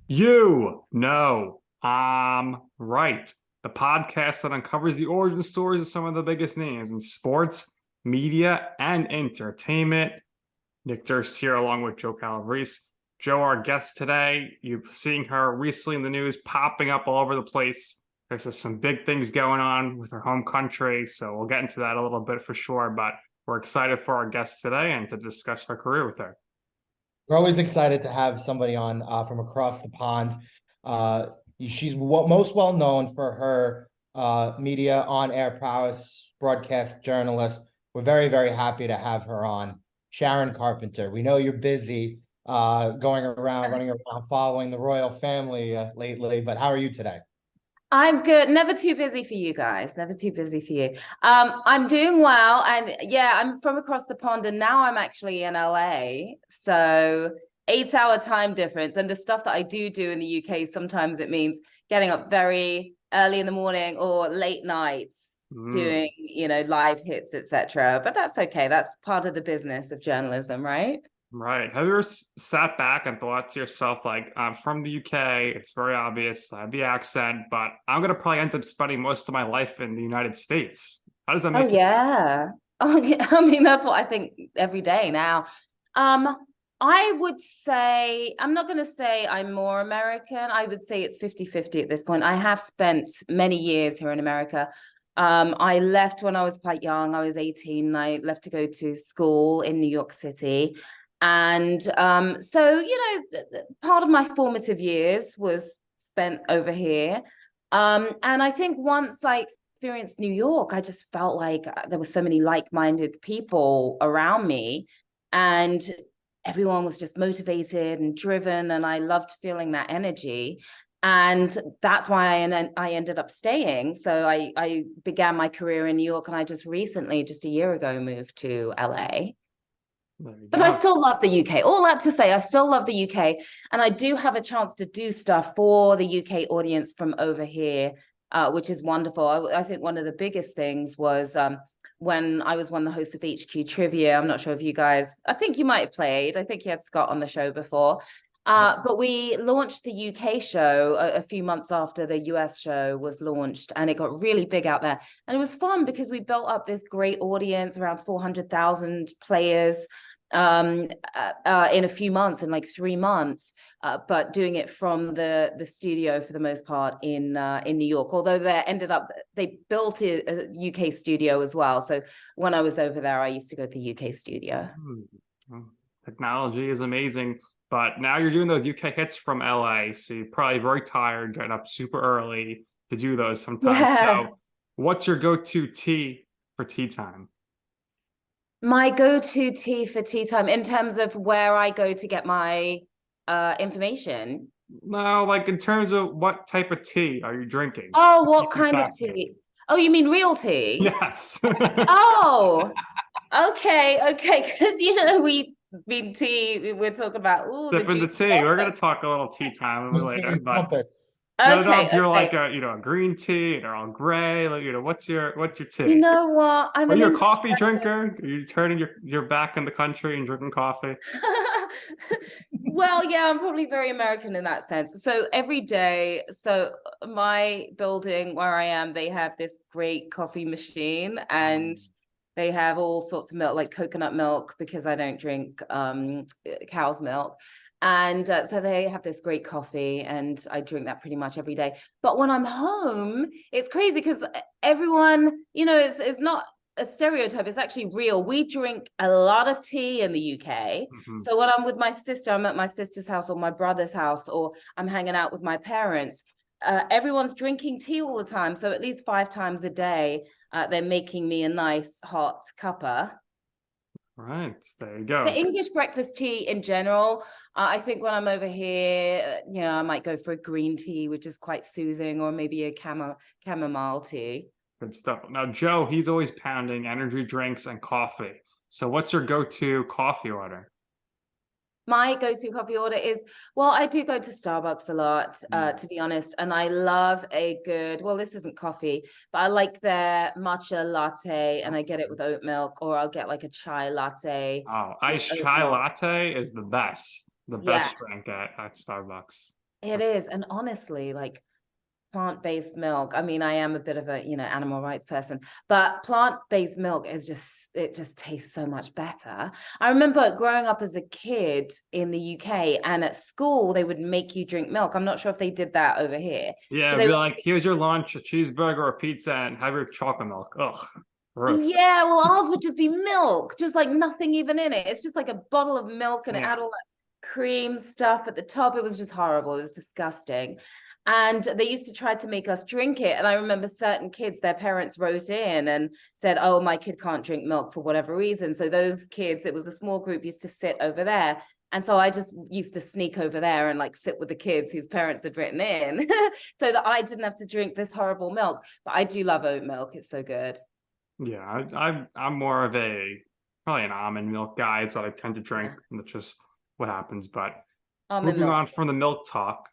You know, I'm right. The podcast that uncovers the origin stories of some of the biggest names in sports, media, and entertainment. Nick Durst here, along with Joe Calabrese. Joe, our guest today, you've seen her recently in the news, popping up all over the place. There's just some big things going on with her home country, so we'll get into that a little bit for sure. But we're excited for our guest today and to discuss her career with her. We're always excited to have somebody on from across the pond. Uh, she's most well known for her media on-air prowess, broadcast journalist. We're very, very happy to have her on. Sharon Carpenter. We know you're busy going around, running around, following the royal family lately, but how are you today? I'm good. Never too busy for you guys. Never too busy for you. I'm doing well. And yeah, I'm from across the pond and now I'm actually in LA. So 8-hour time difference. And the stuff that I do in the UK, sometimes it means getting up very early in the morning or late nights doing, live hits, etc. But that's okay. That's part of the business of journalism, right? Right. Have you ever sat back and thought to yourself, like, I'm from the UK, it's very obvious, I have the accent, but I'm going to probably end up spending most of my life in the United States. How does that make you? Yeah. Oh, yeah. I mean, that's what I think every day now. I would say, I'm not going to say I'm more American. I would say it's 50-50 at this point. I have spent many years here in America. I left when I was quite young. I was 18. I left to go to school in New York City. And so, part of my formative years was spent over here. And I think once I experienced New York, I just felt like there were so many like-minded people around me. And everyone was just motivated and driven. And I loved feeling that energy. And that's why I ended up staying. So I began my career in New York. And I just recently, just a year ago, moved to LA. But I still love the UK. All that to say, I still love the UK. And I do have a chance to do stuff for the UK audience from over here, which is wonderful. I think one of the biggest things was when I was one of the hosts of HQ Trivia. I'm not sure if you guys, I think you might have played. I think you had Scott on the show before. But we launched the UK show a few months after the US show was launched, and it got really big out there. And it was fun because we built up this great audience, around 400,000 players in a few months, in like 3 months, but doing it from the studio for the most part in New York. Although they built a UK studio as well. So when I was over there, I used to go to the UK studio. Technology is amazing. But now you're doing those UK hits from LA, so you're probably very tired, getting up super early to do those sometimes. Yeah. So what's your go-to tea for tea time? My go-to tea for tea time in terms of where I go to get my information. No, like in terms of what type of tea are you drinking? Oh, what kind of tea? Oh, you mean real tea? Yes. Oh, okay. Because, we mean tea, we're talking about, Sipping the tea. We're going to talk a little tea time later. But if you're like a green tea or Earl Grey, like, what's your tea? You know what? Are you a coffee drinker? Are you turning your back in the country and drinking coffee? Well, yeah, I'm probably very American in that sense. So every day, my building where I am, they have this great coffee machine, and they have all sorts of milk, like coconut milk, because I don't drink cow's milk. And so they have this great coffee, and I drink that pretty much every day. But when I'm home, it's crazy because everyone, it's not a stereotype. It's actually real. We drink a lot of tea in the UK. Mm-hmm. So when I'm with my sister, I'm at my sister's house or my brother's house, or I'm hanging out with my parents. Everyone's drinking tea all the time. So at least 5 times a day, they're making me a nice hot cuppa. Right, there you go. The English breakfast tea in general, I think when I'm over here, I might go for a green tea, which is quite soothing, or maybe a chamomile tea. Good stuff. Now, Joe, he's always pounding energy drinks and coffee. So what's your go-to coffee order? My go-to coffee order is, well, I do go to Starbucks a lot, to be honest, and I love a good, well, this isn't coffee, but I like their matcha latte, and I get it with oat milk, or I'll get like a chai latte. Oh, with iced oat chai milk. latte is the best. The Yeah, best drink at Starbucks. it is. And honestly, like plant-based milk, I mean, I am a bit of a, animal rights person, but plant-based milk is it just tastes so much better. I remember growing up as a kid in the UK, and at school they would make you drink milk. I'm not sure if they did that over here, Yeah, but it'd they be would. like, here's your lunch, a cheeseburger or pizza, and have your chocolate milk. Ugh, gross. Yeah, well, ours would just be milk, just like nothing even in it. It's just like a bottle of milk, and it Yeah. had all that cream stuff at the top. It was just horrible. It was disgusting. And they used to try to make us drink it. And I remember certain kids, their parents wrote in and said, oh, my kid can't drink milk for whatever reason. So those kids, it was a small group, used to sit over there. And so I just used to sneak over there and like sit with the kids whose parents had written in so that I didn't have to drink this horrible milk. But I do love oat milk. It's so good. Yeah, I'm more of probably an almond milk guy is what I tend to drink. Yeah. And that's just what happens. But Almond moving milk. on from the milk talk.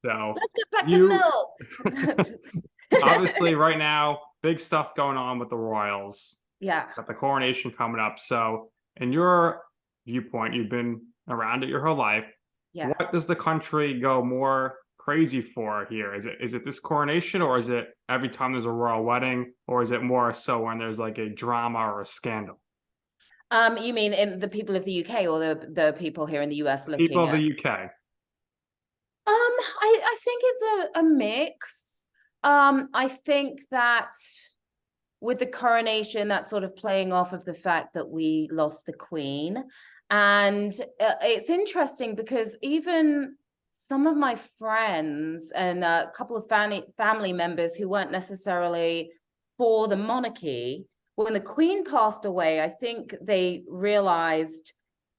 So Let's get back to milk. obviously right now, big stuff going on with the royals. Yeah. Got the coronation coming up. So in your viewpoint, you've been around it your whole life. Yeah. What does the country go more crazy for here? Is it this coronation, or is it every time there's a royal wedding, or is it more so when there's like a drama or a scandal? You mean in the people of the UK or the people here in the US looking People of at? the UK. I think it's a mix. I think that with the coronation, that's sort of playing off of the fact that we lost the Queen. And it's interesting because even some of my friends and a couple of family members who weren't necessarily for the monarchy, when the Queen passed away, I think they realized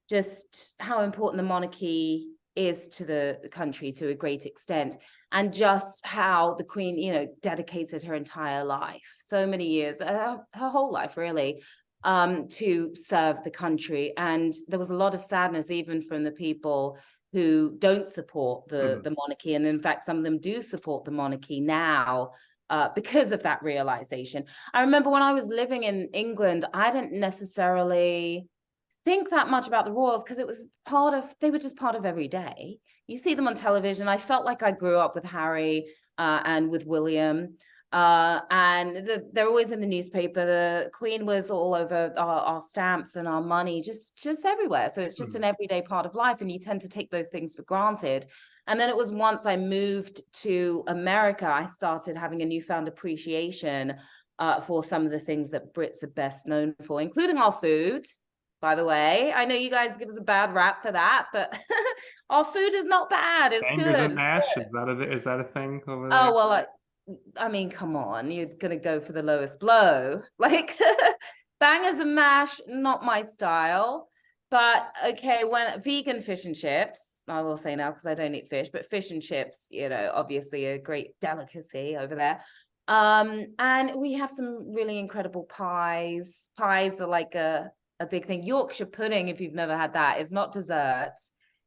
just how important the monarchy is to the country to a great extent, and just how the Queen, dedicated her entire life, so many years, her whole life really, to serve the country. And there was a lot of sadness even from the people who don't support the monarchy, and in fact some of them do support the monarchy now because of that realization. I remember when I was living in England, I didn't necessarily think that much about the royals because they were just part of every day. You see them on television. I felt like I grew up with Harry and with William, and they're always in the newspaper. The Queen was all over our stamps and our money, just everywhere. So it's just an everyday part of life, and you tend to take those things for granted. And then it was once I moved to America, I started having a newfound appreciation for some of the things that Brits are best known for, including our food. By the way, I know you guys give us a bad rap for that, but our food is not bad. It's Bangers good. and mash, is that a thing over there? Oh, well, I mean, come on, you're gonna go for the lowest blow. Like bangers and mash, not my style. But okay, when vegan fish and chips, I will say now because I don't eat fish, but fish and chips, obviously a great delicacy over there. And we have some really incredible pies. Pies are like a big thing. Yorkshire pudding, if you've never had that, it's not dessert.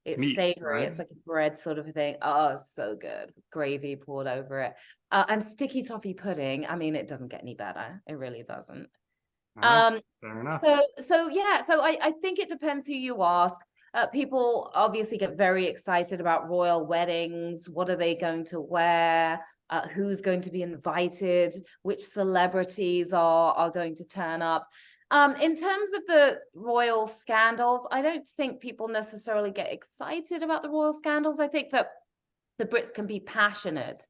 It's meat, savory. right? It's like a bread sort of a thing. Oh, so good. Gravy poured over it. And sticky toffee pudding. I mean, it doesn't get any better. It really doesn't. Fair enough. So yeah. So I think it depends who you ask. People obviously get very excited about royal weddings. What are they going to wear? Who's going to be invited? Which celebrities are going to turn up? In terms of the royal scandals, I don't think people necessarily get excited about the royal scandals. I think that the Brits can be passionate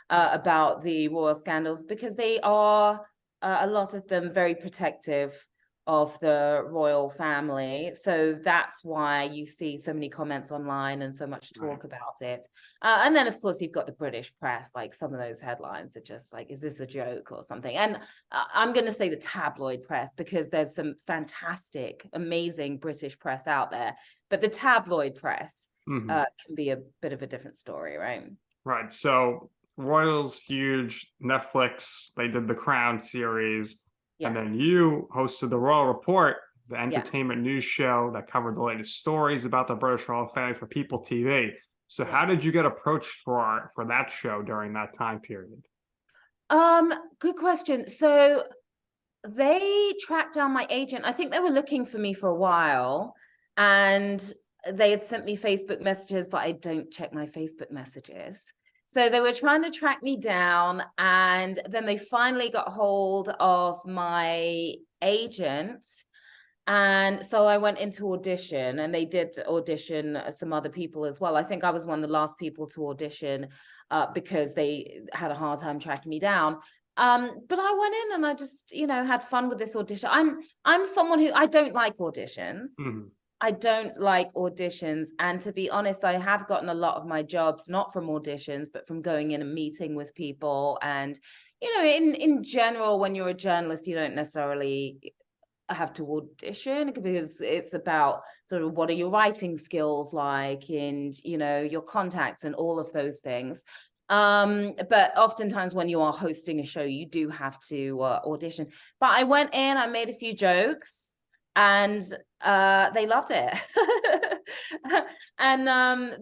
about the royal scandals because they are, a lot of them, very protective of the royal family. So that's why you see so many comments online and so much talk about it. And then, of course, you've got the British press. Like some of those headlines are just like, is this a joke or something? And I'm going to say the tabloid press because there's some fantastic, amazing British press out there. But the tabloid press can be a bit of a different story, right? Right. So Royals, huge. Netflix, they did the Crown series. Yeah. And then you hosted the Royal Report the entertainment news show that covered the latest stories about the British royal family for People TV. So how did you get approached for that show during that time period? Good question. So they tracked down my agent. I think they were looking for me for a while, and they had sent me Facebook messages, but I don't check my Facebook messages. So they were trying to track me down, and then they finally got hold of my agent. And so I went into audition, and they did audition some other people as well. I think I was one of the last people to audition because they had a hard time tracking me down. But I went in and I just, had fun with this audition. I'm someone who, I don't like auditions. Mhm. I don't like auditions. And to be honest, I have gotten a lot of my jobs, not from auditions, but from going in and meeting with people. And, in general, when you're a journalist, you don't necessarily have to audition, because it's about sort of what are your writing skills like, and, your contacts and all of those things. But oftentimes when you are hosting a show, you do have to audition. But I went in, I made a few jokes, and they loved it. And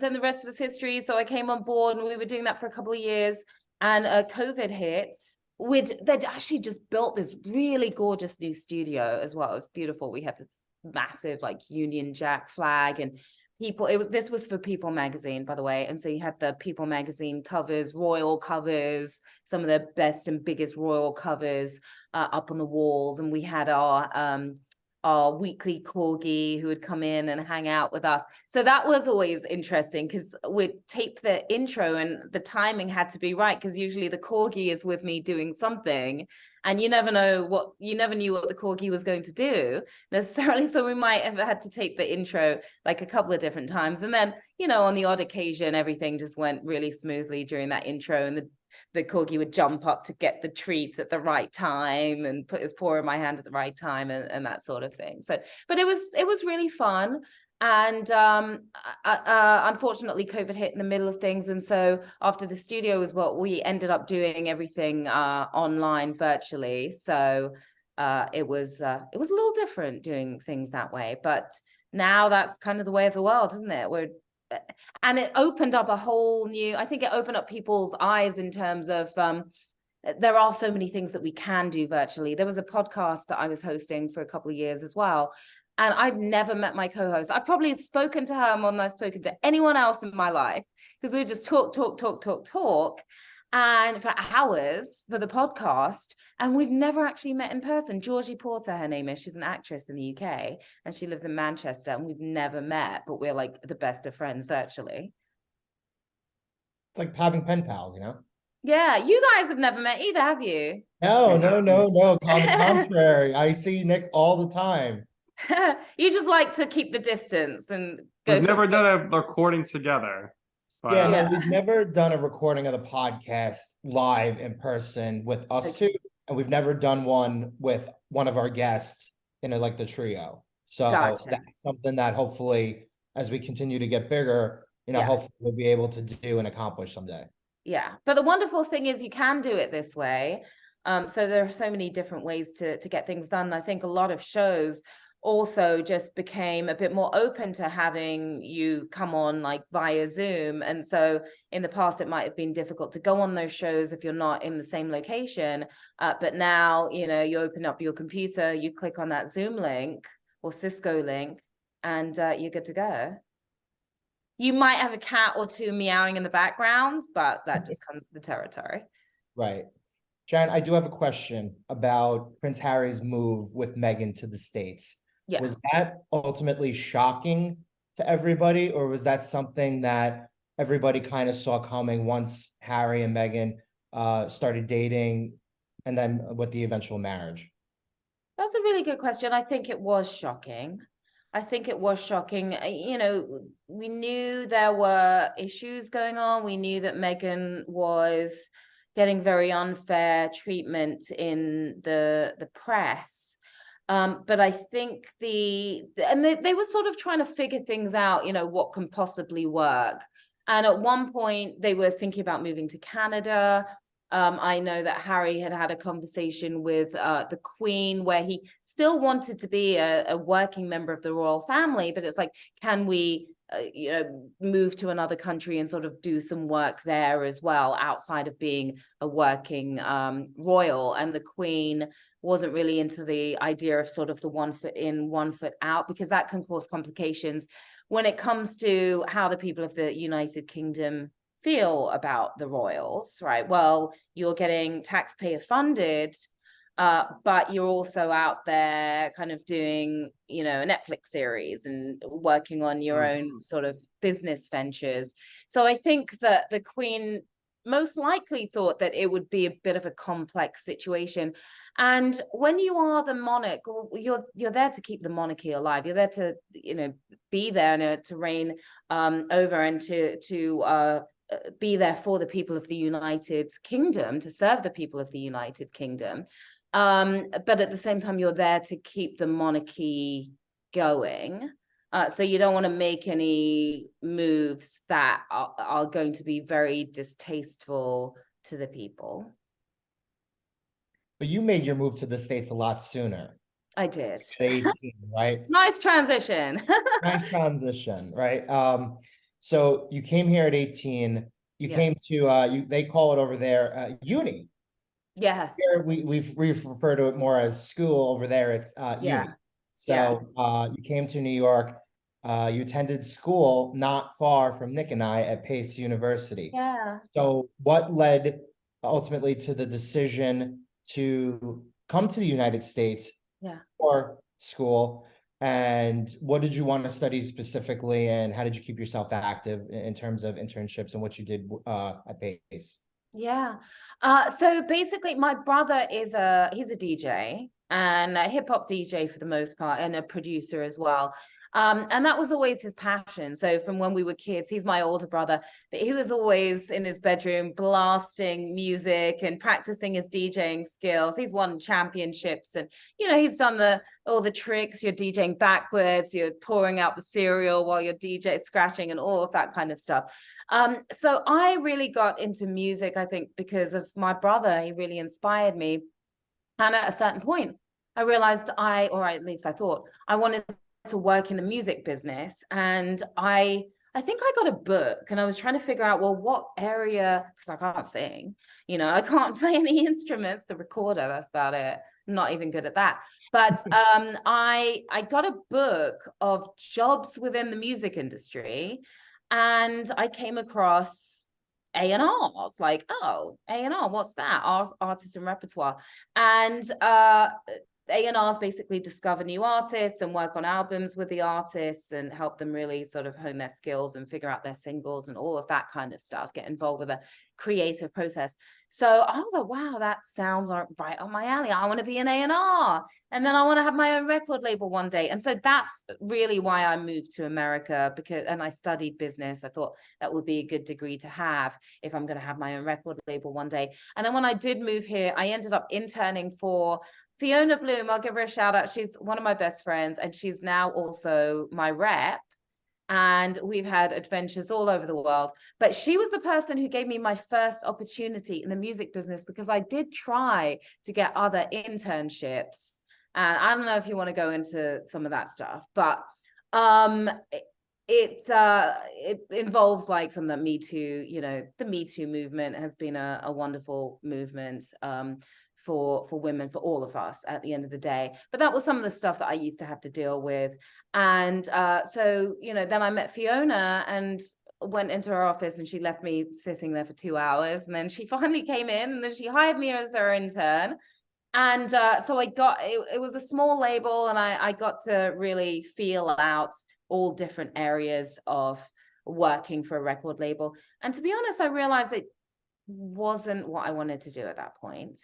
then the rest was history. So I came on board, and we were doing that for a couple of years, and COVID hit. They'd actually just built this really gorgeous new studio as well. It was beautiful. We had this massive Union Jack flag, and this was for People magazine, by the way. And so you had the People magazine covers, royal covers, some of the best and biggest royal covers up on the walls. And we had our weekly corgi who would come in and hang out with us. So that was always interesting, because we'd tape the intro and the timing had to be right, because usually the corgi is with me doing something, and you never knew what the corgi was going to do necessarily. So we might have had to tape the intro a couple of different times. And then, on the odd occasion, everything just went really smoothly during that intro, and the corgi would jump up to get the treats at the right time and put his paw in my hand at the right time, and that sort of thing. So, but it was really fun. And unfortunately, COVID hit in the middle of things. And so after the studio was we ended up doing everything online, virtually. So it was a little different doing things that way. But now that's kind of the way of the world, isn't it? And it opened up I think it opened up people's eyes in terms of there are so many things that we can do virtually. There was a podcast that I was hosting for a couple of years as well, and I've never met my co-host. I've probably spoken to her more than I've spoken to anyone else in my life, because we just talk and for hours for the podcast, and we've never actually met in person. Georgie Porter, her name is. She's an actress in the UK, and she lives in Manchester, and we've never met, but we're the best of friends virtually. It's like having pen pals, Yeah, you guys have never met either, have you? No. On the contrary, I see Nick all the time. You just like to keep the distance and go. We've never done a recording together. But, No, we've never done a recording of the podcast live in person with us two, and we've never done one with one of our guests in the trio. So that's something that hopefully, as we continue to get bigger, hopefully we'll be able to do and accomplish someday. Yeah, but the wonderful thing is you can do it this way. So there are so many different ways to get things done. I think a lot of shows also just became a bit more open to having you come on via Zoom. And so in the past, it might have been difficult to go on those shows if you're not in the same location. But now, you open up your computer, you click on that Zoom link or Cisco link, and you're good to go. You might have a cat or two meowing in the background, but that just comes with the territory. Right. Sharon, I do have a question about Prince Harry's move with Meghan to the States. Yeah. Was that ultimately shocking to everybody, or was that something that everybody kind of saw coming once Harry and Meghan started dating, and then with the eventual marriage? That's a really good question. I think it was shocking. We knew there were issues going on. We knew that Meghan was getting very unfair treatment in the press. But I think they were sort of trying to figure things out, what can possibly work. And at one point they were thinking about moving to Canada. I know that Harry had a conversation with the Queen where he still wanted to be a working member of the royal family, but it's like, can we move to another country and sort of do some work there as well, outside of being a working royal? And the Queen wasn't really into the idea of sort of the 1 foot in, 1 foot out, because that can cause complications when it comes to how the people of the United Kingdom feel about the royals, right? Well, you're getting taxpayer funded, but you're also out there kind of doing, a Netflix series and working on your own sort of business ventures. So I think that the Queen most likely thought that it would be a bit of a complex situation. And when you are the monarch, you're there to keep the monarchy alive. You're there to, be there and to reign over and to be there for the people of the United Kingdom, to serve the people of the United Kingdom. But at the same time, you're there to keep the monarchy going. So you don't want to make any moves that are going to be very distasteful to the people. But you made your move to the States a lot sooner. I did. At 18, right? Nice transition. Nice transition, right? So you came here at 18. You came to they call it over there uni. Yes. Here we refer to it more as school. Over there, it's uni. So you came to New York. You attended school not far from Nick and I at Pace University. Yeah. So what led ultimately to the decision to come to the United States for school? And what did you want to study specifically? And how did you keep yourself active in terms of internships and what you did at Pace? Yeah. So basically my brother he's a DJ and a hip hop DJ for the most part, and a producer as well. And that was always his passion. So from when we were kids, he's my older brother, but he was always in his bedroom blasting music and practicing his DJing skills. He's won championships, and he's done all the tricks. You're DJing backwards, you're pouring out the cereal while you're DJ scratching and all of that kind of stuff. So I really got into music, I think, because of my brother. He really inspired me. And at a certain point, I realized or at least I thought, I wanted to work in the music business. And I think I got a book, and I was trying to figure out, well, what area, because I can't sing, I can't play any instruments, the recorder, that's about it. I'm not even good at that. But I got a book of jobs within the music industry, and I came across A&Rs, like, oh, A&R, what's that? Artist and repertoire. And A&Rs basically discover new artists and work on albums with the artists and help them really sort of hone their skills and figure out their singles and all of that kind of stuff, get involved with the creative process. So I was like, wow, that sounds right on my alley. I want to be an A&R, and then I want to have my own record label one day. And so that's really why I moved to America, and I studied business. I thought that would be a good degree to have if I'm going to have my own record label one day. And then when I did move here, I ended up interning for Fiona Bloom. I'll give her a shout out. She's one of my best friends, and she's now also my rep. And we've had adventures all over the world. But she was the person who gave me my first opportunity in the music business, because I did try to get other internships. And I don't know if you want to go into some of that stuff, but it involves like some of the Me Too, the Me Too movement has been a wonderful movement for women, for all of us at the end of the day. But that was some of the stuff that I used to have to deal with. And so, then I met Fiona and went into her office, and she left me sitting there for 2 hours. And then she finally came in, and then she hired me as her intern. And so I got, it was a small label, and I got to really feel out all different areas of working for a record label. And to be honest, I realized it wasn't what I wanted to do at that point.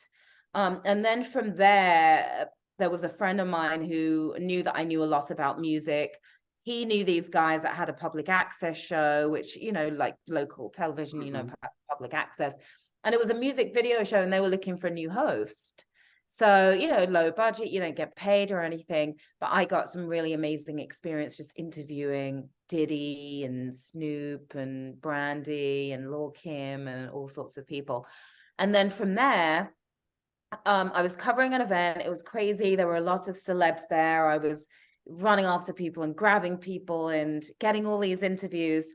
And then from there was a friend of mine who knew that I knew a lot about music. He knew these guys that had a public access show, which, like local television, public access. And it was a music video show, and they were looking for a new host. So, low budget, you don't get paid or anything. But I got some really amazing experience just interviewing Diddy and Snoop and Brandy and Lil' Kim and all sorts of people. And then from there, I was covering an event. It was crazy. There were a lot of celebs there. I was running after people and grabbing people and getting all these interviews.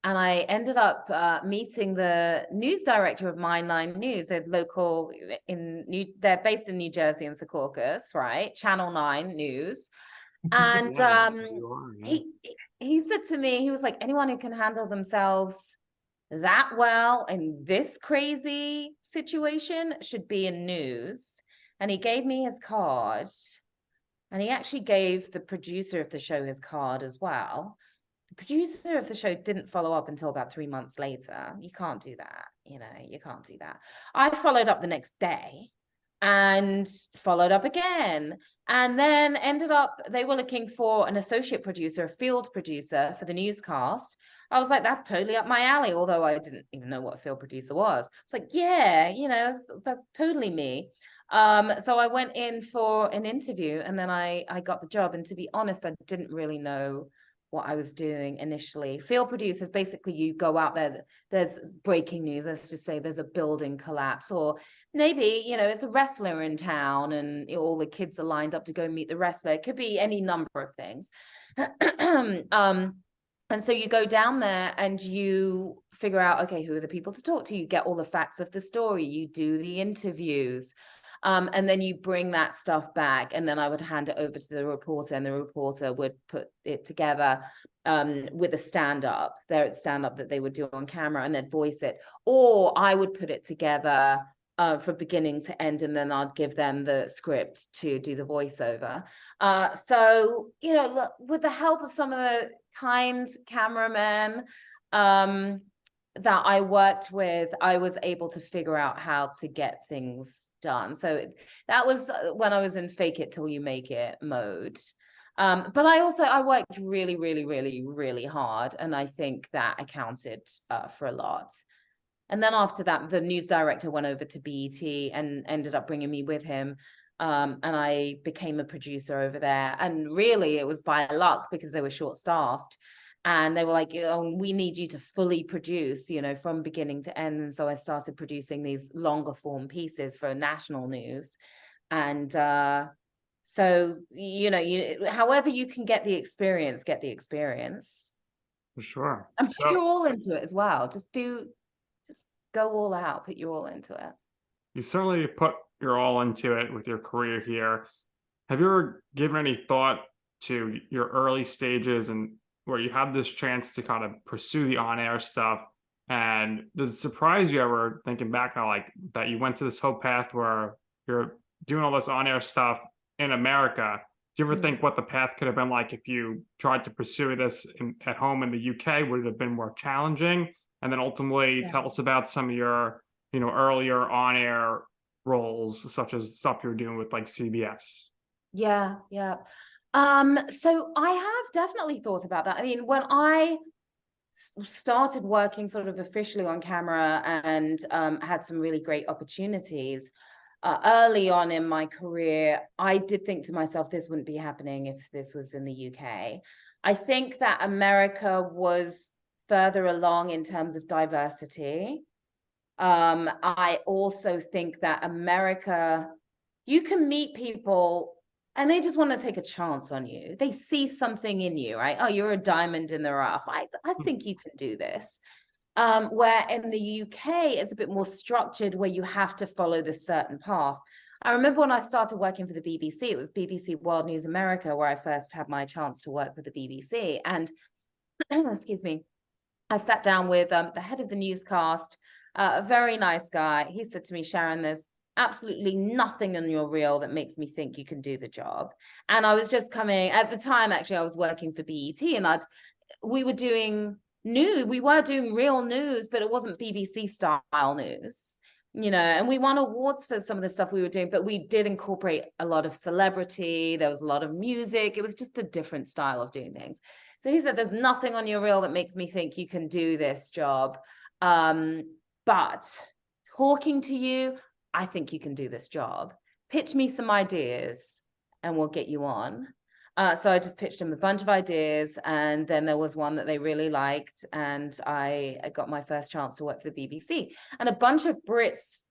And I ended up meeting the news director of My 9 News. They're local they're based in New Jersey in Secaucus, right? Channel 9 News. And he said to me, he was like, anyone who can handle themselves that well in this crazy situation should be in news. And he gave me his card, and he actually gave the producer of the show his card as well. The producer of the show didn't follow up until about 3 months later. You can't do that. You can't do that. I followed up the next day and followed up again, and then ended up, they were looking for an associate producer, a field producer for the newscast. I was like, that's totally up my alley, although I didn't even know what a field producer was. It's like, yeah, that's totally me. So I went in for an interview, and then I got the job. And to be honest, I didn't really know what I was doing initially. Field producers, basically you go out there, there's breaking news, let's just say there's a building collapse, or maybe, it's a wrestler in town and all the kids are lined up to go meet the wrestler. It could be any number of things. And so you go down there and you figure out, okay, who are the people to talk to? You get all the facts of the story, you do the interviews, and then you bring that stuff back, and then I would hand it over to the reporter, and the reporter would put it together with a stand-up that they would do on camera, and then voice it. Or I would put it together from beginning to end, and then I'd give them the script to do the voiceover. So, look, with the help of some of the kind cameramen that I worked with, I was able to figure out how to get things done. So that was when I was in fake it till you make it mode. But I worked really, really, really, really hard. And I think that accounted for a lot. And then after that, the news director went over to BET and ended up bringing me with him. And I became a producer over there. And really, it was by luck because they were short-staffed. And they were like, we need you to fully produce, from beginning to end. And so I started producing these longer form pieces for national news. And so, however you can get the experience, For sure. And put your all into it as well. Just go all out, put your all into it. You certainly put your all into it with your career here. Have you ever given any thought to your early stages and where you had this chance to kind of pursue the on-air stuff? And does it surprise you ever, thinking back now, like that you went to this whole path where you're doing all this on-air stuff in America? Do you ever think what the path could have been like if you tried to pursue this at home in the UK? Would it have been more challenging? And then ultimately tell us about some of your, earlier on-air roles, such as stuff you're doing with like CBS. Yeah. So I have definitely thought about that. I mean, when I started working sort of officially on camera and had some really great opportunities early on in my career, I did think to myself, this wouldn't be happening if this was in the UK. I think that America was further along in terms of diversity. I also think that America, you can meet people and they just want to take a chance on you. They see something in you, right? Oh, you're a diamond in the rough. I think you can do this. Where in the UK, it's a bit more structured, where you have to follow this certain path. I remember when I started working for the BBC, it was BBC World News America, where I first had my chance to work with the BBC. And excuse me, I sat down with the head of the newscast, a very nice guy. He said to me, Sharon, there's absolutely nothing in your reel that makes me think you can do the job. And I was just coming, at the time, actually, I was working for BET, and we were doing real news, but it wasn't BBC style news, and we won awards for some of the stuff we were doing, but we did incorporate a lot of celebrity. There was a lot of music. It was just a different style of doing things. So he said, there's nothing on your reel that makes me think you can do this job. But talking to you, I think you can do this job. Pitch me some ideas and we'll get you on. So I just pitched him a bunch of ideas, and then there was one that they really liked, and I got my first chance to work for the BBC. And a bunch of Brits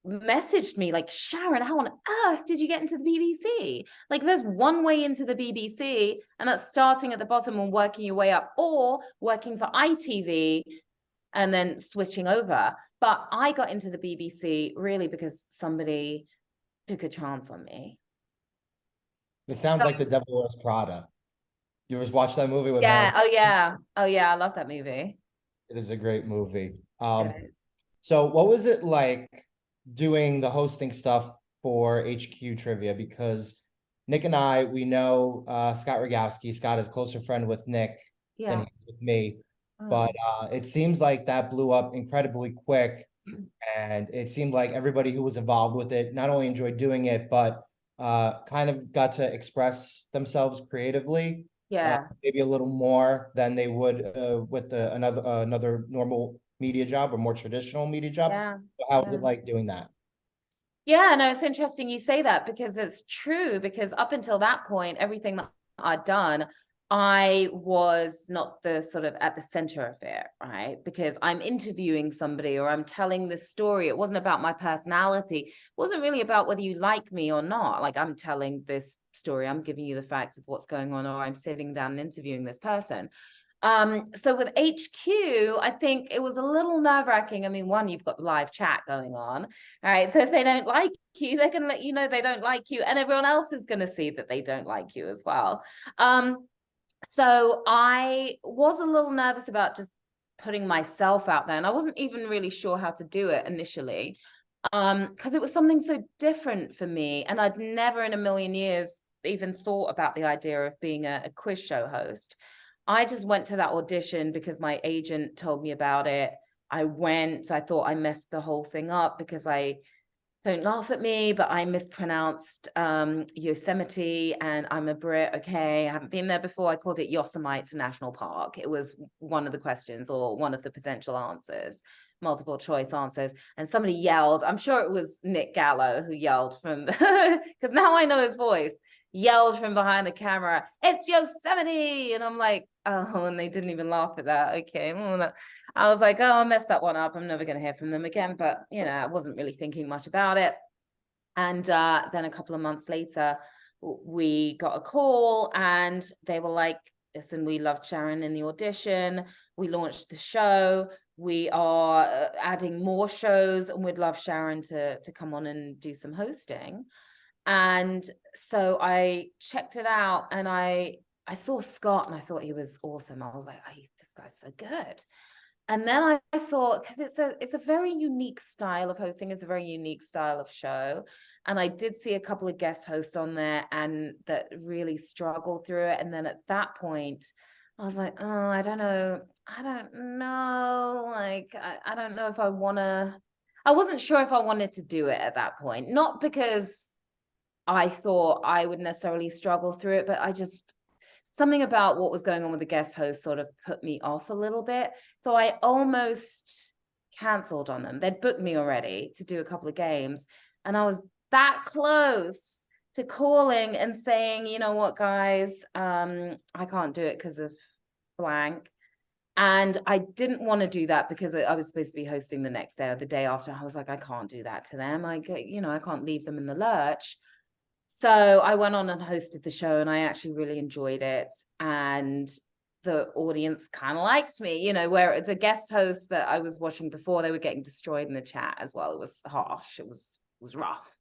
messaged me like, Sharon, how on earth did you get into the BBC? Like, there's one way into the BBC, and that's starting at the bottom and working your way up, or working for ITV and then switching over. But I got into the BBC really because somebody took a chance on me. It sounds like The Devil Wears Prada. You ever watch that movie with Yeah. Harry? Oh yeah. I love that movie. It is a great movie. It is. So what was it like doing the hosting stuff for HQ Trivia? Because Nick and I, we know Scott Rogowski. Scott is a closer friend with Nick than Yeah. he is with me. Oh. But it seems like that blew up incredibly quick. And it seemed like everybody who was involved with it not only enjoyed doing it, but kind of got to express themselves creatively. Yeah. Maybe a little more than they would with another normal media job or more traditional media job. Yeah. So how was it like doing that? Yeah, no, it's interesting you say that, because it's true, because up until that point, everything that I'd done, I was not the sort of at the center of it, right? Because I'm interviewing somebody or I'm telling this story. It wasn't about my personality. It wasn't really about whether you like me or not. Like, I'm telling this story, I'm giving you the facts of what's going on, or I'm sitting down and interviewing this person. So with HQ, I think it was a little nerve-wracking. I mean, one, you've got the live chat going on, all right? So if they don't like you, they're going to let you know they don't like you, and everyone else is going to see that they don't like you as well. So I was a little nervous about just putting myself out there, and I wasn't even really sure how to do it initially, because it was something so different for me, and I'd never in a million years even thought about the idea of being a quiz show host. I just went to that audition because my agent told me about it. I went, I thought I messed the whole thing up because don't laugh at me, but I mispronounced Yosemite, and I'm a Brit, okay? I haven't been there before. I called it Yosemite National Park. It was one of the questions, or one of the potential answers, multiple choice answers. And somebody yelled, I'm sure it was Nick Gallo who yelled from, because now I know his voice, yelled from behind the camera, it's Yosemite. And I'm like, oh, and they didn't even laugh at that. Okay. Well, I was like, oh, I messed that one up. I'm never going to hear from them again. But, you know, I wasn't really thinking much about it. And then a couple of months later, we got a call and they were like, listen, we loved Sharon in the audition. We launched the show. We are adding more shows, and we'd love Sharon to come on and do some hosting. And so I checked it out, and I saw Scott, and I thought he was awesome. I was like, oh, this guy's so good. And then I saw, because it's a very unique style of hosting. It's a very unique style of show. And I did see a couple of guest hosts on there and that really struggled through it. And then at that point, I was like, oh, I don't know. Like, I don't know if I wasn't sure if I wanted to do it at that point. Not because I thought I would necessarily struggle through it, but something about what was going on with the guest host sort of put me off a little bit. So I almost canceled on them. They'd booked me already to do a couple of games, and I was that close to calling and saying, you know what, guys, I can't do it because of blank. And I didn't want to do that because I was supposed to be hosting the next day or the day after. I was like, I can't do that to them. I can't leave them in the lurch. So I went on and hosted the show, and I actually really enjoyed it. And the audience kind of liked me, you know, where the guest hosts that I was watching before, they were getting destroyed in the chat as well. It was harsh. It was rough.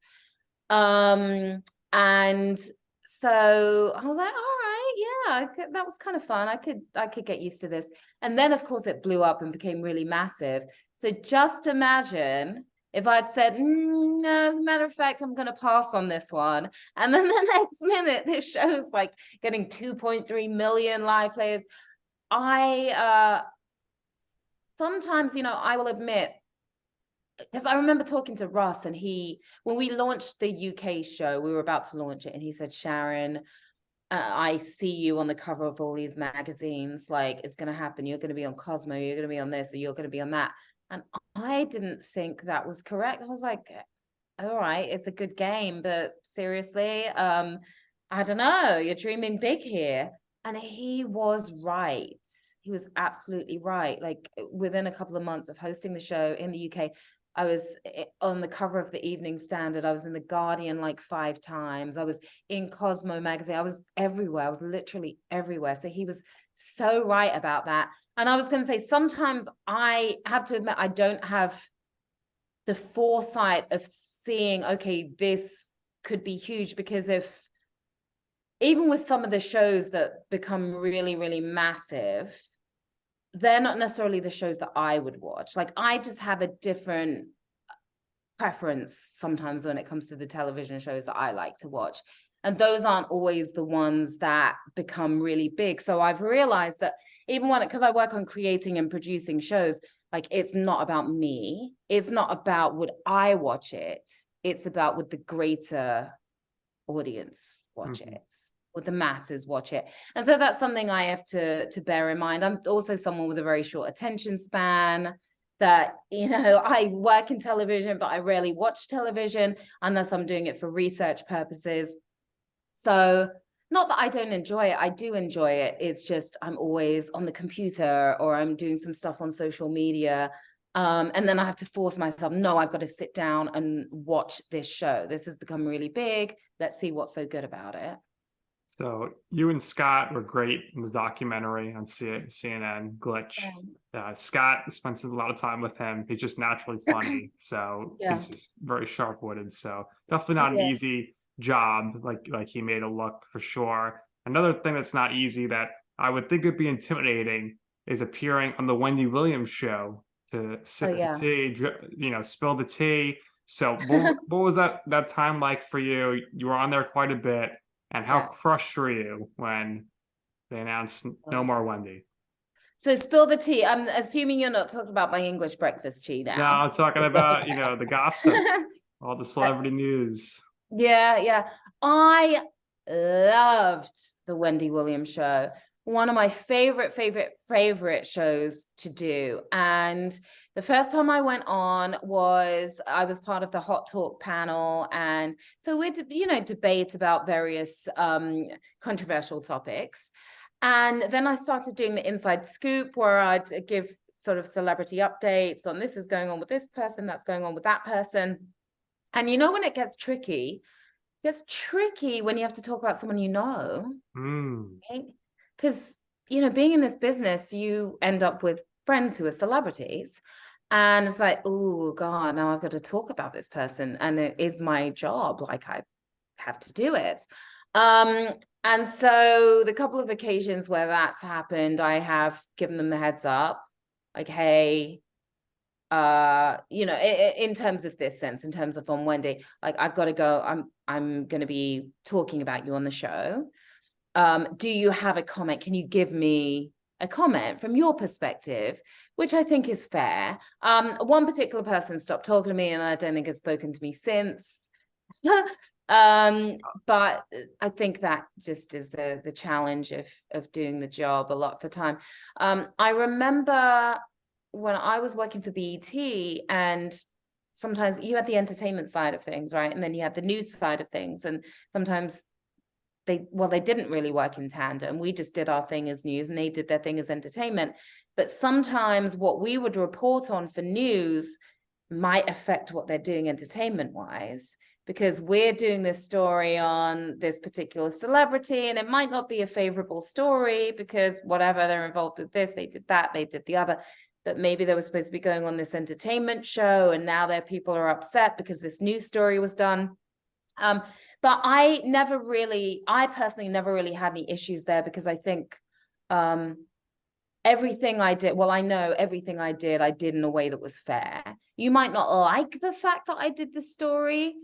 And so I was like, all right, yeah, that was kind of fun. I could get used to this. And then of course it blew up and became really massive. So just imagine if I'd said, no, as a matter of fact, I'm going to pass on this one. And then the next minute, this show's like getting 2.3 million live players. Sometimes, you know, I will admit, because I remember talking to Russ, and when we launched the UK show, we were about to launch it, and he said, Sharon, I see you on the cover of all these magazines. Like, it's going to happen. You're going to be on Cosmo. You're going to be on this, or you're going to be on that. And I didn't think that was correct. I was like, all right, it's a good game, but seriously, I don't know. You're dreaming big here. And he was right. He was absolutely right. Like, within a couple of months of hosting the show in the UK, I was on the cover of the Evening Standard. I was in the Guardian like 5 times. I was in Cosmo magazine. I was everywhere. I was literally everywhere. So he was so right about that. And I was going to say, sometimes I have to admit, I don't have the foresight of seeing, okay, this could be huge, because even with some of the shows that become really, really massive, they're not necessarily the shows that I would watch. Like, I just have a different preference sometimes when it comes to the television shows that I like to watch. And those aren't always the ones that become really big. So I've realized that even because I work on creating and producing shows, like, it's not about me. It's not about would I watch it. It's about would the greater audience watch it, would the masses watch it. And so that's something I have to bear in mind. I'm also someone with a very short attention span, that, you know, I work in television, but I rarely watch television unless I'm doing it for research purposes. So not that I don't enjoy it, I do enjoy it. It's just I'm always on the computer, or I'm doing some stuff on social media. And then I have to force myself, no, I've got to sit down and watch this show. This has become really big. Let's see what's so good about it. So you and Scott were great in the documentary on CNN, Glitch. Scott spends a lot of time with him. He's just naturally funny. So he's just very sharp-witted. So definitely not an easy job, like he made it look, for sure. Another thing that's not easy that I would think would be intimidating is appearing on the Wendy Williams show to sip the tea, you know, spill the tea. So what was that time like for you? You were on there quite a bit. And how crushed were you when they announced no more Wendy? So spill the tea. I'm assuming you're not talking about my English breakfast tea now. No, I'm talking about, you know, the gossip, all the celebrity news. Yeah. I loved the Wendy Williams show. One of my favorite shows to do. And the first time I went on I was part of the Hot Talk panel. And so we'd, you know, debate about various controversial topics. And then I started doing the Inside Scoop, where I'd give sort of celebrity updates on this is going on with this person, that's going on with that person. And you know, when it gets tricky when you have to talk about someone you know, right? Because, you know, being in this business, you end up with friends who are celebrities. And it's like, oh, God, now I've got to talk about this person. And it is my job. Like, I have to do it. And so the couple of occasions where that's happened, I have given them the heads up. Like, hey, you know, in terms of this sense, in terms of on Wendy, like, I've got to go. I'm going to be talking about you on the show. Do you have a comment? Can you give me a comment from your perspective, which I think is fair. One particular person stopped talking to me, and I don't think has spoken to me since. But I think that just is the challenge of doing the job a lot of the time. I remember when I was working for BET, and sometimes you had the entertainment side of things, right? And then you had the news side of things, and sometimes they didn't really work in tandem. We just did our thing as news, and they did their thing as entertainment. But sometimes what we would report on for news might affect what they're doing entertainment wise, because we're doing this story on this particular celebrity, and it might not be a favorable story because whatever, they're involved with this, they did that, they did the other. But maybe they were supposed to be going on this entertainment show, and now their people are upset because this news story was done. But I personally never really had any issues there, because I think everything I did, I know everything I did in a way that was fair. You might not like the fact that I did the story,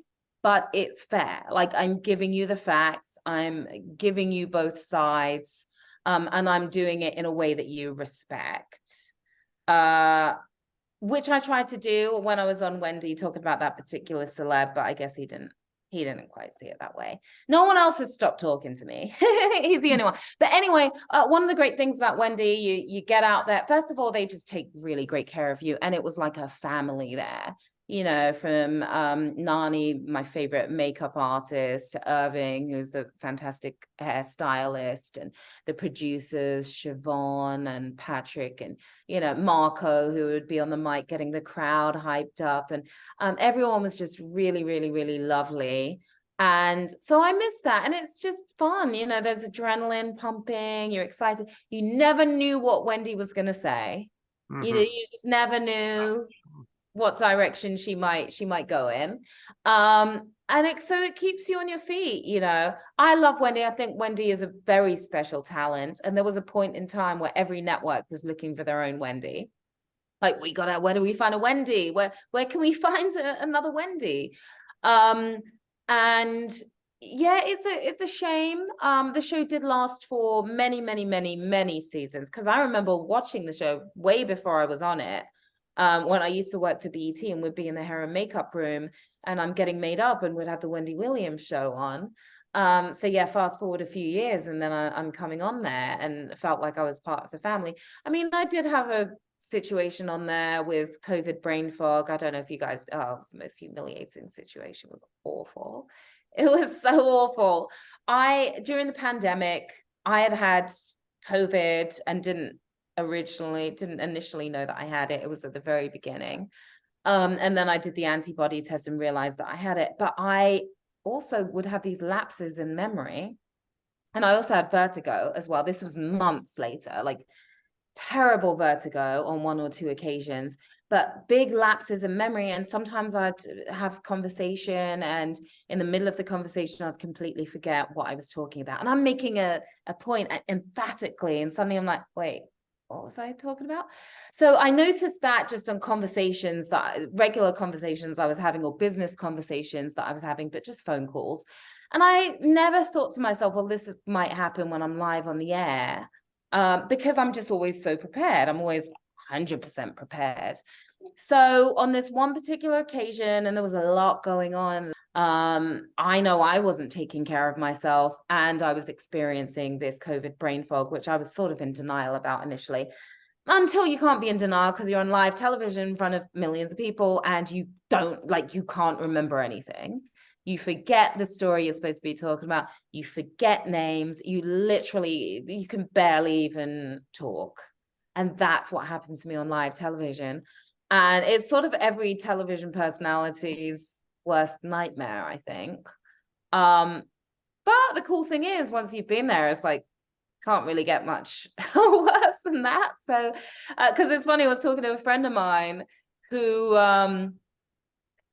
but it's fair. Like, I'm giving you the facts, I'm giving you both sides, and I'm doing it in a way that you respect. Which I tried to do when I was on Wendy talking about that particular celeb, but I guess he didn't quite see it that way. No one else has stopped talking to me. He's the only one. But anyway, one of the great things about Wendy, you get out there. First of all, they just take really great care of you. And it was like a family there. you know, from Nani, my favorite makeup artist, to Irving, who's the fantastic hairstylist, and the producers, Siobhan and Patrick, and, you know, Marco, who would be on the mic getting the crowd hyped up. And everyone was just really, really, really lovely. And so I miss that. And it's just fun. You know, there's adrenaline pumping. You're excited. You never knew what Wendy was going to say. You know, you just never knew what direction she might go in. And so it keeps you on your feet. You know, I love Wendy. I think Wendy is a very special talent. And there was a point in time where every network was looking for their own Wendy. Like, where do we find a Wendy? Where can we find another Wendy? And yeah, it's a shame. The show did last for many, many, many, many seasons, because I remember watching the show way before I was on it. When I used to work for BET, and would be in the hair and makeup room, and I'm getting made up, and would have the Wendy Williams show on. So yeah, fast forward a few years, and then I'm coming on there, and felt like I was part of the family. I mean, I did have a situation on there with COVID brain fog. I don't know if you guys, it was the most humiliating situation. It was awful. It was so awful. During the pandemic, I had COVID and didn't initially know that I had it. It was at the very beginning. And then I did the antibody test and realized that I had it. But I also would have these lapses in memory. And I also had vertigo as well. This was months later, like terrible vertigo on one or two occasions, but big lapses in memory. And sometimes I'd have conversation, and in the middle of the conversation, I'd completely forget what I was talking about. And I'm making a point emphatically, and suddenly I'm like, wait, what was I talking about? So I noticed that just on conversations, regular conversations I was having, or business conversations that I was having, but just phone calls. And I never thought to myself, well, might happen when I'm live on the air. Because I'm just always so prepared. I'm always 100% prepared. So on this one particular occasion, and there was a lot going on, I know I wasn't taking care of myself, and I was experiencing this COVID brain fog, which I was sort of in denial about initially, until you can't be in denial because you're on live television in front of millions of people, and you can't remember anything. You forget the story you're supposed to be talking about. You forget names. You can barely even talk. And that's what happens to me on live television. And it's sort of every television personality's worst nightmare, I think. But the cool thing is, once you've been there, it's like, can't really get much worse than that. So, because it's funny, I was talking to a friend of mine who,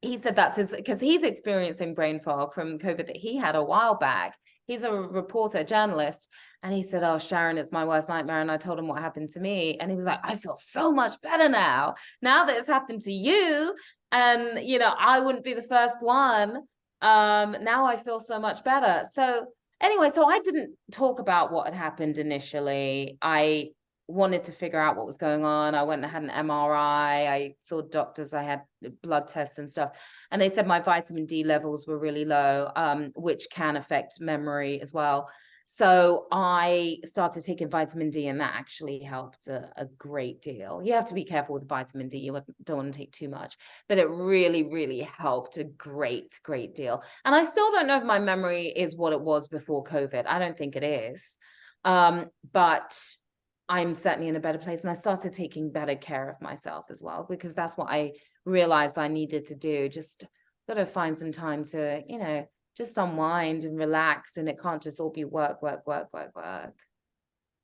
he said because he's experiencing brain fog from COVID that he had a while back. He's a reporter, journalist. And he said, oh, Sharon, it's my worst nightmare. And I told him what happened to me. And he was like, I feel so much better now that it's happened to you. And, you know, I wouldn't be the first one. Now I feel so much better. So anyway, so I didn't talk about what had happened initially. I wanted to figure out what was going on. I went and had an MRI. I saw doctors. I had blood tests and stuff. And they said my vitamin D levels were really low, which can affect memory as well. So I started taking vitamin D, and that actually helped a great deal. You have to be careful with vitamin D. You don't want to take too much, but it really, really helped a great, great deal. And I still don't know if my memory is what it was before COVID. I don't think it is. But I'm certainly in a better place, and I started taking better care of myself as well, because that's what I realized I needed to do. Just got to find some time to, you know, just unwind and relax, and it can't just all be work. Well,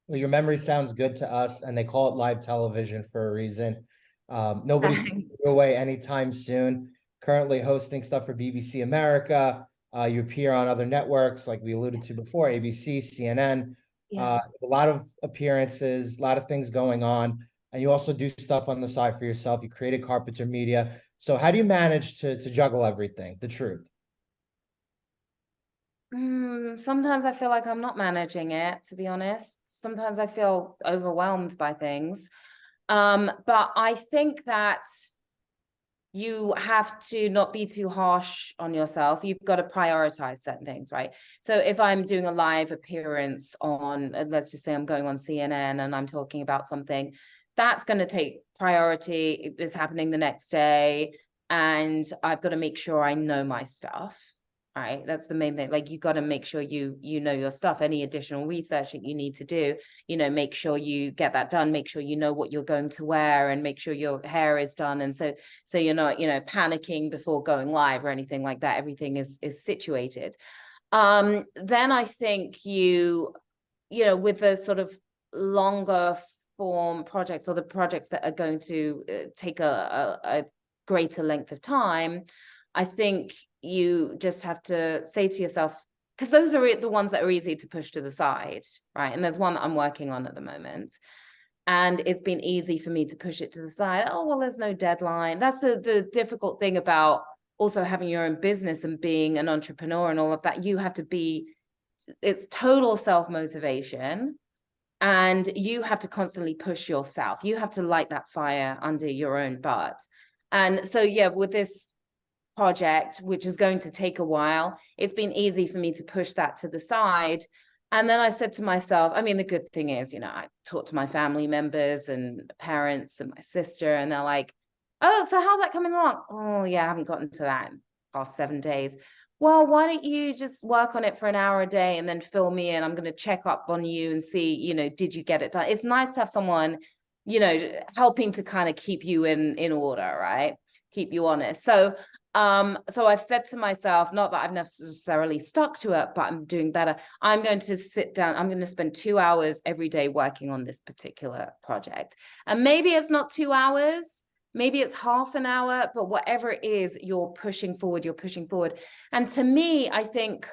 your memory sounds good to us, and they call it live television for a reason. Nobody's going away anytime soon. Currently hosting stuff for BBC America. You appear on other networks, like we alluded to before, ABC, CNN. Yeah. A lot of appearances, a lot of things going on. And you also do stuff on the side for yourself. You created Carpenter Media. So how do you manage to juggle everything? The truth. Sometimes I feel like I'm not managing it, to be honest. Sometimes I feel overwhelmed by things. But I think that you have to not be too harsh on yourself. You've got to prioritize certain things, right? So if I'm doing a live appearance on, let's just say I'm going on CNN and I'm talking about something, that's going to take priority. It's happening the next day. and I've got to make sure I know my stuff. Right, that's the main thing. Like, you got to make sure you know your stuff. Any additional research that you need to do, make sure you get that done. Make sure you know what you're going to wear, and make sure your hair is done. And so you're not, panicking before going live or anything like that. Everything is situated. Then I think with the sort of longer form projects, or the projects that are going to take a greater length of time, I think you just have to say to yourself, because those are the ones that are easy to push to the side, right? And there's one that I'm working on at the moment, and it's been easy for me to push it to the side. Oh, well, there's no deadline. That's the difficult thing about also having your own business and being an entrepreneur and all of that. You have to it's total self-motivation, and you have to constantly push yourself. You have to light that fire under your own butt. And so, yeah, with this project, which is going to take a while, it's been easy for me to push that to the side. And then I said to myself, I mean, the good thing is, I talked to my family members and parents and my sister, and they're like, oh, so how's that coming along? Oh, yeah, I haven't gotten to that in the past 7 days. Well, why don't you just work on it for an hour a day and then fill me in? I'm going to check up on you and see, did you get it done? It's nice to have someone, helping to kind of keep you in order, right? Keep you honest. So I've said to myself, not that I've necessarily stuck to it, but I'm doing better. I'm going to sit down. I'm going to spend 2 hours every day working on this particular project. And maybe it's not 2 hours, maybe it's half an hour, but whatever it is, you're pushing forward. And to me, I think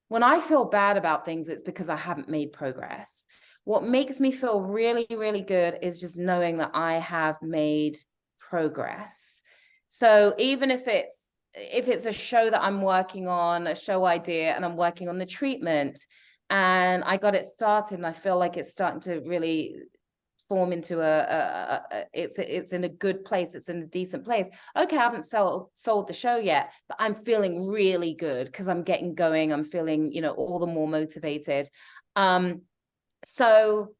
when I feel bad about things, it's because I haven't made progress. What makes me feel really, really good is just knowing that I have made progress. So even if it's a show that I'm working on, a show idea, and I'm working on the treatment, and I got it started, and I feel like it's starting to really form into it's in a good place, it's in a decent place. Okay, I haven't sold the show yet, but I'm feeling really good because I'm getting going. I'm feeling, all the more motivated. So,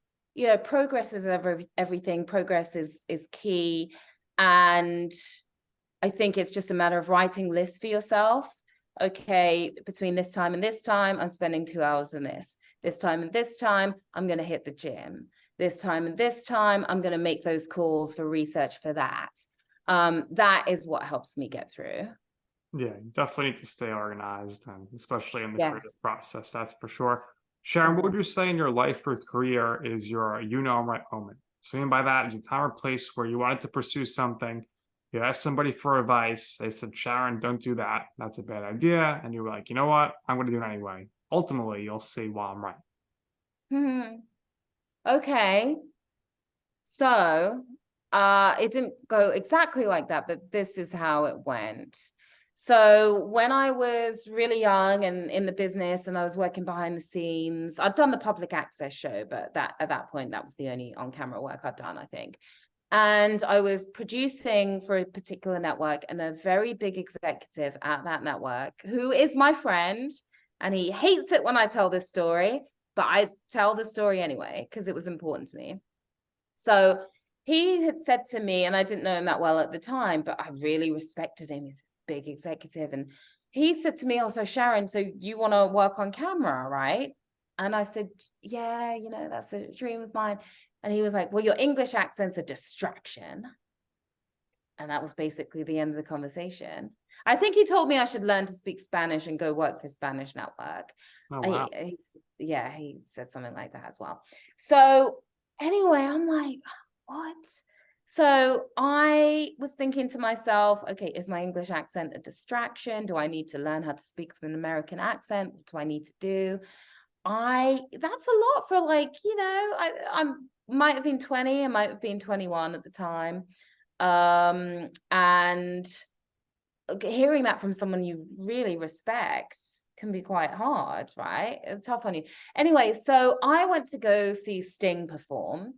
progress is everything. Progress is key. And I think it's just a matter of writing lists for yourself. Okay, between this time and this time, I'm spending 2 hours on this. This time and this time, I'm going to hit the gym. This time and this time, I'm going to make those calls for research for that. That is what helps me get through. Yeah, you definitely need to stay organized, and especially in the Yes. creative process, that's for sure. Sharon, what would you say in your life or career is your right moment? So by that is a time or place where you wanted to pursue something. You asked somebody for advice. They said, Sharon, don't do that. That's a bad idea. And you were like, you know what? I'm going to do it anyway. Ultimately, you'll see why I'm right. Okay. So it didn't go exactly like that, but this is how it went. So when I was really young and in the business, and I was working behind the scenes, I'd done the public access show, but at that point, that was the only on-camera work I'd done, I think. And I was producing for a particular network, and a very big executive at that network, who is my friend, and he hates it when I tell this story, but I tell the story anyway, because it was important to me. So he had said to me, and I didn't know him that well at the time, but I really respected him. He's this big executive. And he said to me, oh, so Sharon, so you want to work on camera, right? And I said, yeah, that's a dream of mine. And he was like, well, your English accent's a distraction. And that was basically the end of the conversation. I think he told me I should learn to speak Spanish and go work for a Spanish network. Oh, wow. He said something like that as well. So anyway, I'm like, what? So I was thinking to myself, okay, is my English accent a distraction? Do I need to learn how to speak with an American accent? What do I need to do? That's a lot for I might have been 20, I might have been 21 at the time. And hearing that from someone you really respect can be quite hard, right? It's tough on you. Anyway, so I went to go see Sting perform,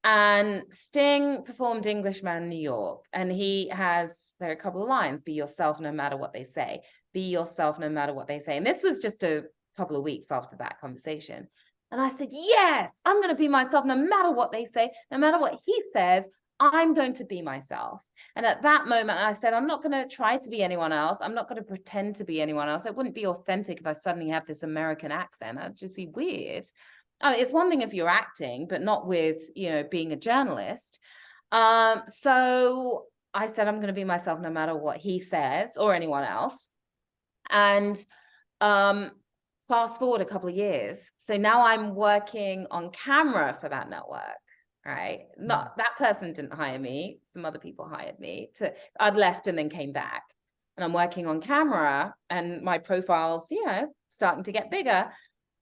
and Sting performed Englishman in New York, and there are a couple of lines: be yourself no matter what they say, be yourself no matter what they say. And this was just a couple of weeks after that conversation. And I said, yes, I'm going to be myself no matter what they say, no matter what he says. I'm going to be myself. And at that moment, I said, I'm not going to try to be anyone else. I'm not going to pretend to be anyone else. It wouldn't be authentic if I suddenly have this American accent. That'd just be weird. I mean, it's one thing if you're acting, but not with, you know, being a journalist. So I said, I'm going to be myself no matter what he says or anyone else. And fast forward a couple of years. So now I'm working on camera for that network, right? Not that person didn't hire me. Some other people hired me. I'd left and then came back. And I'm working on camera and my profile's, you know, starting to get bigger.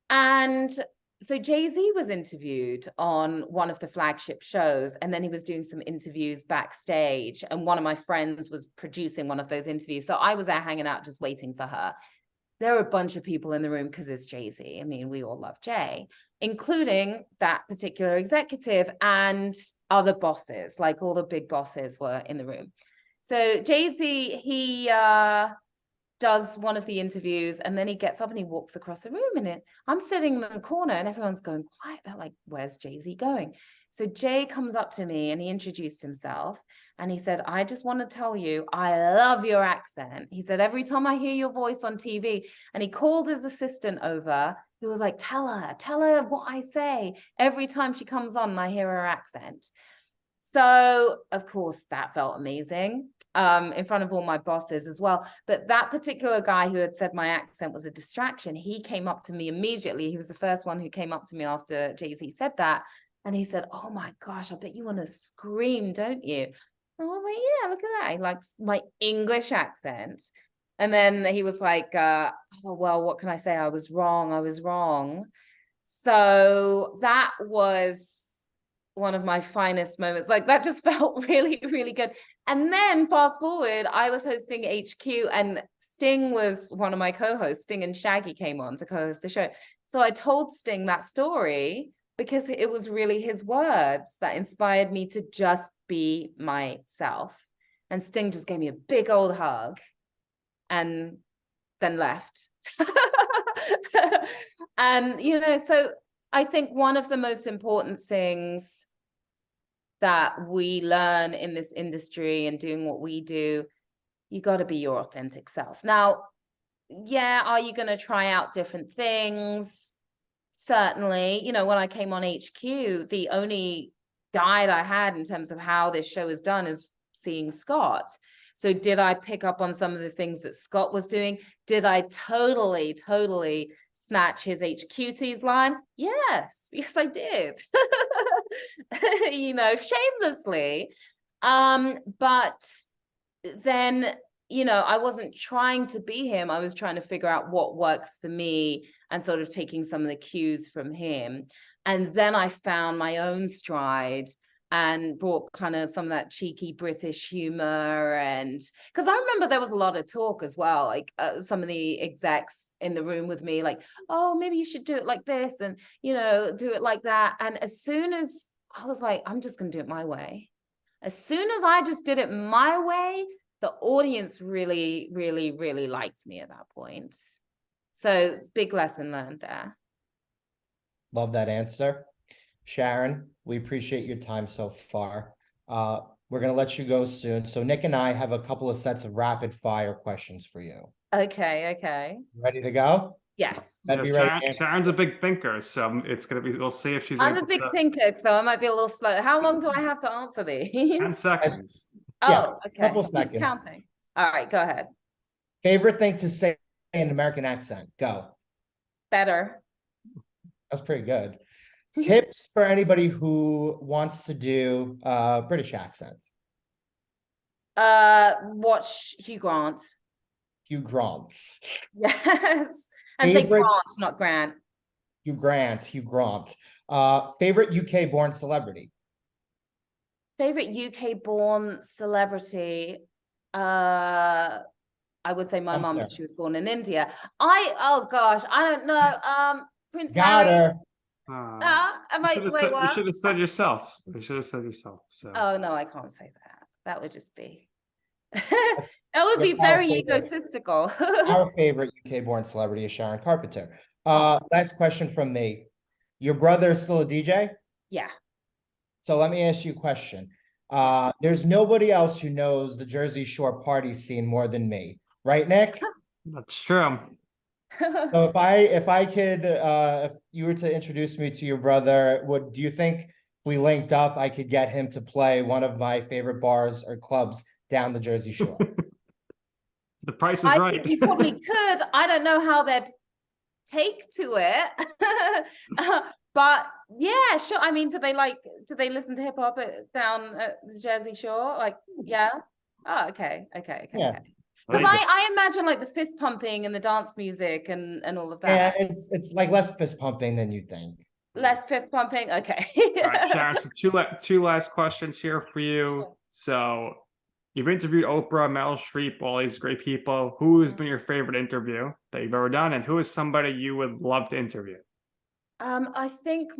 And so Jay-Z was interviewed on one of the flagship shows, and then he was doing some interviews backstage, and one of my friends was producing one of those interviews. So I was there hanging out, just waiting for her. There were a bunch of people in the room because it's Jay-Z. I mean, we all love Jay, including that particular executive and other bosses, like all the big bosses were in the room. So Jay-Z, he does one of the interviews, and then he gets up and he walks across the room, and I'm sitting in the corner and everyone's going quiet. They're like, where's Jay-Z going? So Jay comes up to me and he introduced himself and he said, I just want to tell you, I love your accent. He said, every time I hear your voice on TV, and he called his assistant over. He was like, tell her what I say every time she comes on and I hear her accent. So of course that felt amazing. In front of all my bosses as well. But that particular guy who had said my accent was a distraction, he came up to me immediately. He was the first one who came up to me after Jay-Z said that. And he said, oh my gosh, I bet you want to scream, don't you? And I was like, yeah, look at that. He likes my English accent. And then he was like, oh, well, what can I say? I was wrong. So that was one of my finest moments. Like that just felt really, really good. And then fast forward, I was hosting HQ and Sting was one of my co-hosts. Sting and Shaggy came on to co-host the show. So I told Sting that story because it was really his words that inspired me to just be myself. And Sting just gave me a big old hug and then left. And, you know, so I think one of the most important things that we learn in this industry and doing what we do, you got to be your authentic self. Now, yeah, are you going to try out different things? Certainly. You know, when I came on HQ, the only guide I had in terms of how this show is done is seeing Scott. So did I pick up on some of the things that Scott was doing? Did I totally snatch his HQT's line? Yes, I did. You know, shamelessly. But then, you know, I wasn't trying to be him. I was trying to figure out what works for me and sort of taking some of the cues from him. And then I found my own stride and brought kind of some of that cheeky British humor. And because I remember there was a lot of talk as well, like some of the execs in the room with me, like, oh, maybe you should do it like this and, you know, do it like that. And as soon as I was like, I'm just going to do it my way. As soon as I just did it my way, the audience really, really, really liked me at that point. So big lesson learned there. Love that answer. Sharon, we appreciate your time so far. We're going to let you go soon. So Nick and I have a couple of sets of rapid fire questions for you. Okay. Ready to go? Yes. Yeah, Sharon's a big thinker, so it's going to be, we'll see if she's I'm a big thinker, so I might be a little slow. How long do I have to answer these? 10 seconds. Oh, okay. Couple seconds. He's counting. All right, go ahead. Favorite thing to say in American accent? Go. Better. That's pretty good. Tips for anybody who wants to do British accents. Watch Hugh Grant. Hugh Grant. Yes. And say Grant, not Grant. Hugh Grant. Favorite UK born celebrity. Favorite UK born celebrity. I would say my mom, she was born in India. Oh gosh, I don't know. Prince Got Harry. her. You should have said yourself. So. Oh no, I can't say that. That would just be that would be very egotistical. Our favorite UK born celebrity is Sharon Carpenter. Last question from me. Your brother is still a DJ? Yeah. So let me ask you a question. There's nobody else who knows the Jersey Shore party scene more than me, right, Nick? That's true. So if I could, if you were to introduce me to your brother, do you think if we linked up, I could get him to play one of my favorite bars or clubs down the Jersey Shore? The price is I right. think you probably could. I don't know how they'd take to it. But yeah, sure. I mean, do they listen to hip hop down at the Jersey Shore? Like, yeah. Oh, okay. Yeah. Because I imagine like the fist pumping and the dance music and all of that. Yeah, it's like less fist pumping than you think. Less fist pumping. Okay. All right, Sharon. So two last questions here for you. So you've interviewed Oprah, Meryl Streep, all these great people. Who has been your favorite interview that you've ever done, and who is somebody you would love to interview? I think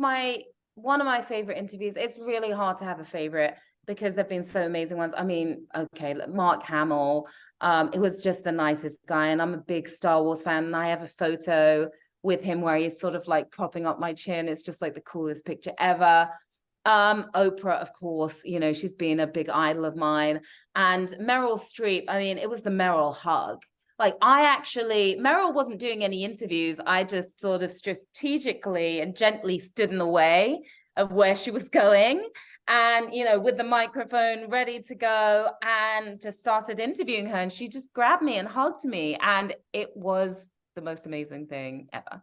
one of my favorite interviews, it's really hard to have a favorite because there've been so amazing ones. I mean, okay, Mark Hamill, it was just the nicest guy, and I'm a big Star Wars fan, and I have a photo with him where he's sort of like propping up my chin. It's just like the coolest picture ever. Oprah, of course, you know, she's been a big idol of mine. And Meryl Streep, I mean, it was the Meryl hug. Like Meryl wasn't doing any interviews. I just sort of strategically and gently stood in the way of where she was going. And, you know, with the microphone ready to go, and just started interviewing her. And she just grabbed me and hugged me. And it was the most amazing thing ever.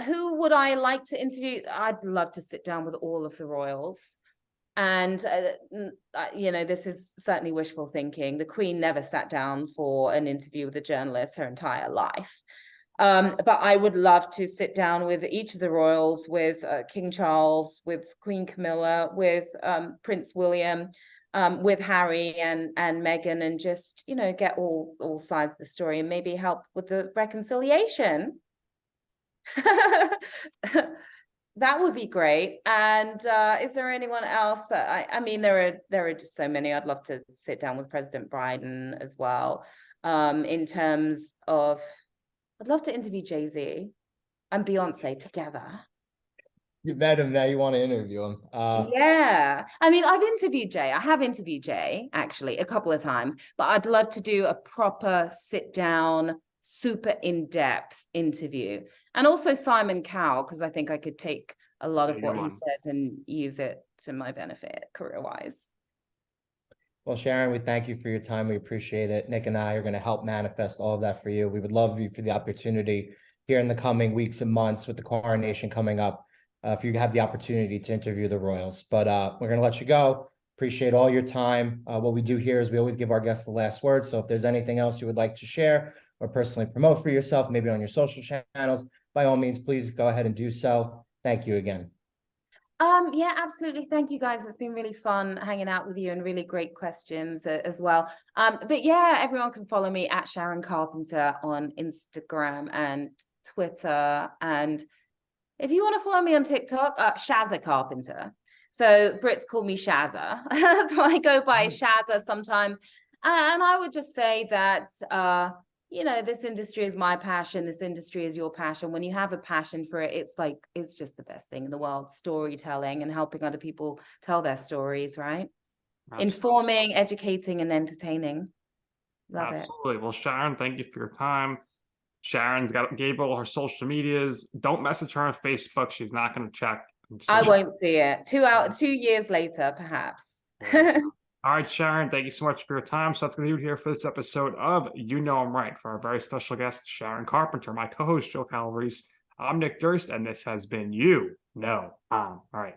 Who would I like to interview? I'd love to sit down with all of the royals. And, you know, this is certainly wishful thinking. The Queen never sat down for an interview with a journalist her entire life. But I would love to sit down with each of the royals, with King Charles, with Queen Camilla, with Prince William, with Harry and Meghan, and just, you know, get all sides of the story and maybe help with the reconciliation. That would be great. And is there anyone else that I mean, there are just so many. I'd love to sit down with President Biden as well. In terms of, I'd love to interview Jay-Z and Beyonce together. You met him, now you want to interview him. Yeah. I mean, I have interviewed Jay actually a couple of times, but I'd love to do a proper sit down, super in-depth interview. And also Simon Cowell, because I think I could take a lot of what he says and use it to my benefit career-wise. Well, Sharon, we thank you for your time. We appreciate it. Nick and I are going to help manifest all of that for you. We would love you for the opportunity here in the coming weeks and months with the coronation coming up, if you have the opportunity to interview the royals. But we're going to let you go. Appreciate all your time. What we do here is we always give our guests the last word. So if there's anything else you would like to share or personally promote for yourself, maybe on your social channels, by all means, please go ahead and do so. Thank you again. Yeah, absolutely. Thank you, guys. It's been really fun hanging out with you and really great questions as well. But yeah, everyone can follow me at Sharon Carpenter on Instagram and Twitter. And if you want to follow me on TikTok, Shazza Carpenter. So Brits call me Shazza. So I go by Shazza sometimes. And I would just say that, you know, this industry is my passion. This industry is your passion. When you have a passion for it, it's just the best thing in the world. Storytelling and helping other people tell their stories, right? Absolutely. Informing, educating, and entertaining. Love it. Absolutely. Well, Sharon, thank you for your time. Sharon's gave all her social medias. Don't message her on Facebook. She's not going to check. I won't see it. 2 years later, perhaps. All right, Sharon, thank you so much for your time. So that's going to do it here for this episode of You Know I'm Right for our very special guest, Sharon Carpenter, my co-host, Joe Calabrese. I'm Nick Durst, and this has been You Know I'm Right.